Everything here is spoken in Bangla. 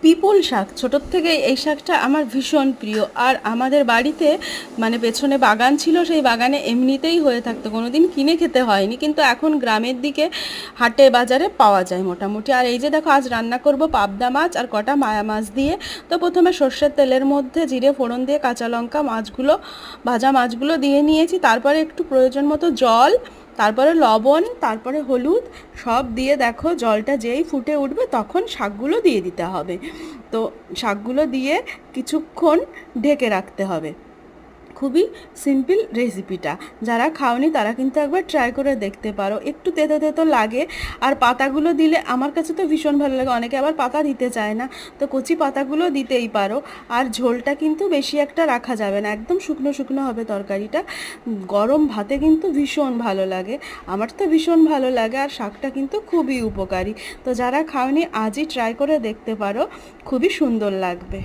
পিপল শাক ছোটোর থেকে এই শাকটা আমার ভীষণ প্রিয়। আর আমাদের বাড়িতে মানে পেছনে বাগান ছিল, সেই বাগানে এমনিতেই হয়ে থাকতো, কোনো দিন কিনে খেতে হয়নি, কিন্তু এখন গ্রামের দিকে হাটে বাজারে পাওয়া যায় মোটামুটি। আর এই যে দেখো, আজ রান্না করব পাবদা মাছ আর কটা মায়া মাছ দিয়ে। তো প্রথমে সর্ষের তেলের মধ্যে জিরে ফোড়ন দিয়ে কাঁচা লঙ্কা মাছগুলো, ভাজা মাছগুলো দিয়ে নিয়েছি, তারপরে একটু প্রয়োজন মতো জল, তারপরে লবণ, তারপরে হলুদ সব দিয়ে দেখো জলটা যেই ফুটে উঠবে তখন শাকগুলো দিয়ে দিতে হবে। তো শাকগুলো দিয়ে কিছুক্ষণ ঢেকে রাখতে হবে। খুবই সিম্পল রেসিপিটা, যারা খাওনি তারা কিন্তু একবার ট্রাই করে দেখতে পারো। একটু তেতো তেতো লাগে, আর পাতাগুলো দিলে আমার কাছে তো ভীষণ ভালো লাগে, অনেকে আবার পাতা দিতে চায় না, তো কচি পাতাগুলো দিতেই পারো। আর ঝোলটা কিন্তু বেশি একটা রাখা যাবে না, একদম শুকনো শুকনো হবে তরকারিটা। গরম ভাতে কিন্তু ভীষণ ভালো লাগে, আমার তো ভীষণ ভালো লাগে। আর শাকটা কিন্তু খুবই উপকারী, তো যারা খাওনি আজই ট্রাই করে দেখতে পারো, খুবই সুন্দর লাগবে।